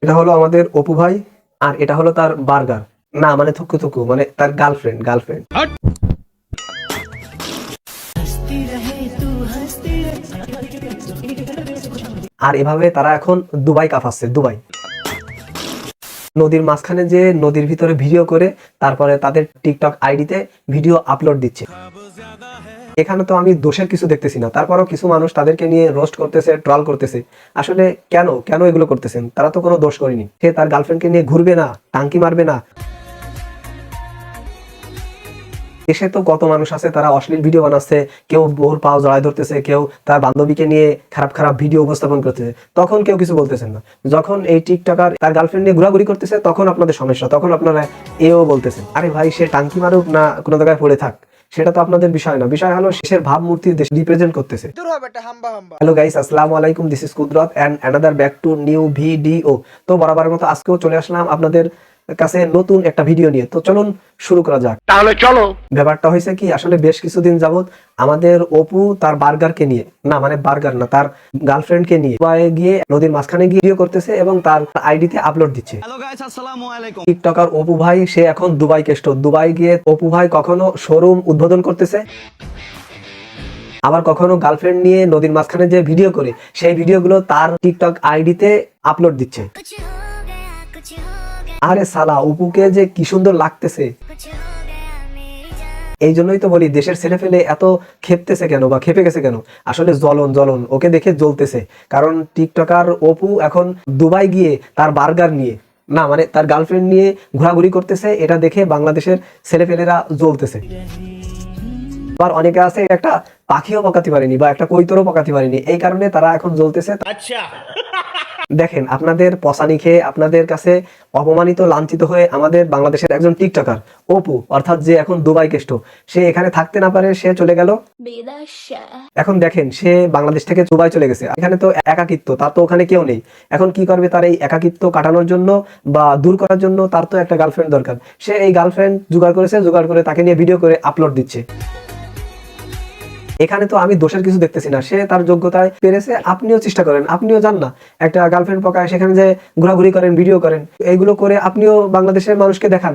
এটা হলো আমাদের অপু ভাই, আর এটা হলো তার বার্গার, না মানে থুকু থুকু মানে তার গার্লফ্রেন্ড। আর এভাবে তারা এখন দুবাই কাঁপাচ্ছে, দুবাই নদীর মাঝখানে যে নদীর ভিতরে ভিডিও করে তারপরে তাদের টিকটক আইডিতে ভিডিও আপলোড দিচ্ছে। এখানে তো আমি দোষের কিছু দেখতেছি না, তারপরও কিছু মানুষ তাদেরকে নিয়ে রোস্ট করতেছে, ট্রল করতেছে। আসলে কেন কেন এগুলো করতেছেন? তারা তো কোনো দোষ করেনি। সে তার গার্লফ্রেন্ডকে নিয়ে ঘুরবে না, টাঙ্কি মারবে না? দেশে তো কত মানুষ আছে তারা অশ্লীল ভিডিও বানাচ্ছে, কেউ বোর পাও জড়ায় ধরতেছে, কেউ তার বান্ধবীকে নিয়ে খারাপ খারাপ ভিডিও উপস্থাপন করতেছে, তখন কেউ কিছু বলতেছেন না। যখন এই টিকটকার তার গার্লফ্রেন্ড নিয়ে ঘোরাঘুরি করতেছে তখন আপনাদের সমস্যা, তখন আপনারা এও বলতেছেন আরে ভাই সে টাঙ্কি মারুক না কোনো জায়গায় পড়ে থাক, সেটা তো আপনাদের বিষয় না। বিষয় হলো শেষের ভাবমূর্তি দেশ রিপ্রেজেন্ট করতেছে। হ্যালো গাইস, আসসালামু আলাইকুম, this is Kudrat and another back to new video. তো বরাবরের মতো আজকেও চলে আসলাম আপনাদের কাছে নতুন একটা ভিডিও নিয়ে। তো চলুন শুরু করা যাক। তাহলে চলো। ব্যাপারটা হয়েছে কি, আসলে বেশ কিছুদিন যাবত আমাদের অপু তার বার্গারকে নিয়ে, না মানে বার্গার না, তার গার্লফ্রেন্ডকে নিয়ে গিয়ে নদীর মাঝখানে গিয়ে ভিডিও করতেছে এবং তার আইডিতে আপলোড দিচ্ছে। হ্যালো গাইস, আসসালামু আলাইকুম। টিকটকার অপু ভাই সে এখন দুবাই কেষ্ট। দুবাই গিয়ে অপু ভাই কখনো শোরুম উদ্বোধন করতেছে, আবার কখনো গার্লফ্রেন্ড নিয়ে নদীর মাঝখানে যে ভিডিও করে সেই ভিডিওগুলো তার টিকটক আইডিতে আপলোড দিচ্ছে। আরে সালা, অপুকে যে কি সুন্দর লাগতেছে। এই জন্যই তো বলি দেশের ছেলে ফেলে এত খেপতেছে কেন বা খেপে গেছে কেন? আসলে জ্বলন ওকে দেখে জ্বলতেছে। কারণ টিকটকার অপু এখন দুবাই গিয়ে তার বার্গার নিয়ে, না মানে তার গার্লফ্রেন্ড নিয়ে ঘোরাঘুরি করতেছে, এটা দেখে বাংলাদেশের ছেলেপেলেরা জ্বলতেছে। আবার অনেকে আছে একটা পাখিও পকাতে পারেনি বা একটা কৈতরও পকাতে পারেনি, এই কারণে তারা এখন জ্বলতেছে। আচ্ছা, দেখেন আপনাদের পসানি খেয়ে আপনাদের কাছে অপমানিত লাঞ্ছিত হয়ে আমাদের বাংলাদেশের একজন টিকটকার অপু, অর্থাৎ যে এখন দুবাই কেষ্ট, সে এখানে থাকতে না পারে, সে চলে গেল। এখন দেখেন সে বাংলাদেশ থেকে দুবাই চলে গেছে। এখানে তো একাকিত্ব, তার তো ওখানে কেউ নেই। এখন কি করবে? তার এই একাকিত্ব কাটানোর জন্য বা দূর করার জন্য তার তো একটা গার্লফ্রেন্ড দরকার। সে এই গার্লফ্রেন্ড জোগাড় করেছে, জোগাড় করে তাকে নিয়ে ভিডিও করে আপলোড দিচ্ছে। এখানে তো আমি দোষের কিছু দেখতেছি না, সে তার যোগ্যতায় পেরেছে। আপনিও চেষ্টা করেন, আপনিও যান না একটা গার্লফ্রেন্ড পকায় সেখানে যে ঘোরাঘুরি করেন, ভিডিও করেন, এইগুলো করে আপনিও বাংলাদেশের মানুষকে দেখান।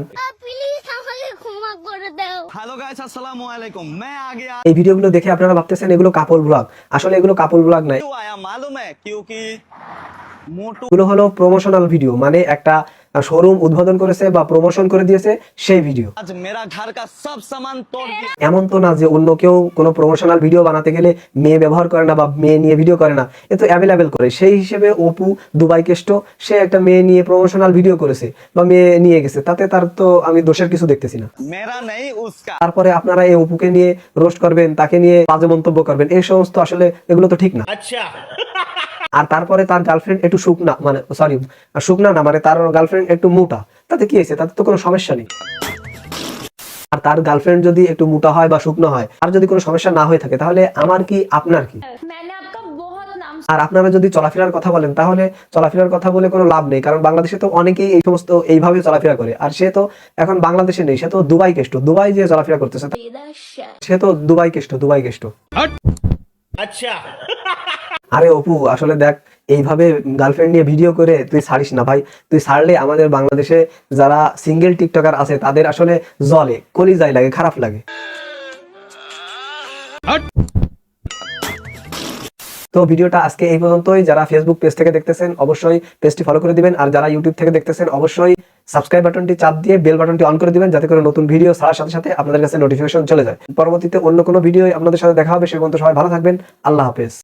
হ্যালো গাইস, আসসালামু আলাইকুম। मैं आ गया। এই ভিডিওগুলো দেখে আপনারা ভাবতেছেন এগুলো কাপল ব্লগ, আসলে এগুলো কাপল ব্লগ নাই। क्यों आया मालूम है? क्योंकि मोटू এগুলো হলো প্রমোশনাল ভিডিও, মানে একটা শোরুম উদ্বোধন করেছে বা প্রমোশন করে দিয়েছে সেই ভিডিও। आज मेरा घर का सब सामान तोड़ दिया। এমন তো না যে অন্য কেউ কোনো প্রমোশনাল ভিডিও বানাতে গেলে মেয়ে ব্যবহার করে না বা মেয়ে নিয়ে ভিডিও করে না, এ তো অ্যাভেলেবেল করে। সেই হিসেবে অপু দুবাই কেষ্ট সে একটা মেয়ে নিয়ে প্রমোশনাল ভিডিও করেছে বা মেয়ে নিয়ে গেছে, তাতে তার তো আমি দোষের কিছু দেখতেছি না। मेरा नहीं उसका। তারপরে আপনারা এই অপুকে নিয়ে রোস্ট করবেন, তাকে নিয়ে বাজে মন্তব্য করবেন, এই সমস্ত আসলে এগুলো তো ঠিক না। अच्छा, আর তারপরে তার গার্লফ্রেন্ড একটু শুকনা, মানে সরি শুকনা না মানে তার গার্লফ্রেন্ড একটু মোটা, তাতে কি হয়েছে? তাতে তো কোনো সমস্যা নেই। আর তার গার্লফ্রেন্ড যদি একটু মোটা হয় বা শুকনো হয়, আর যদি কোনো সমস্যা না হয়ে থাকে, তাহলে আমার কি আপনার কি? আর আপনারা যদি চলাফেরার কথা বলেন, তাহলে চলাফেরার কথা বলে কোনো লাভ নেই, কারণ বাংলাদেশে তো অনেকেই এই সমস্ত এইভাবে চলাফেরা করে। আর সে তো এখন বাংলাদেশে নেই, সে তো দুবাই কেষ্ট, দুবাই যে চলাফেরা করতেছে, সে তো দুবাই কেষ্ট। अच्छा। আরে অপু, আসলে দেখ এইভাবে গার্লফ্রেন্ড নিয়ে ভিডিও করে তুই ছাড়িস না ভাই। তুই ছাড়লে আমাদের বাংলাদেশে যারা সিঙ্গেল টিকটকার আছে তাদের আসলে জলে কলিজায় লাগে, খারাপ লাগে। তো ভিডিওটা আজকে এই পর্যন্তই। যারা ফেসবুক পেজ থেকে দেখতেছেন অবশ্যই পেজটি ফলো করে দিবেন, আর যারা ইউটিউব থেকে দেখতেছেন অবশ্যই সাবস্ক্রাইব বাটনটি চাপ দিয়ে বেল বাটনটি অন করে দিবেন, যাতে করে নতুন ভিডিও ছাড়ার সাথে সাথে আপনাদের কাছে নোটিফিকেশন চলে যায়। পরবর্তীতে অন্য কোনো ভিডিও আপনাদের সাথে দেখা হবে। সে পর্যন্ত সবাই ভালো থাকবেন। আল্লাহ হাফেজ।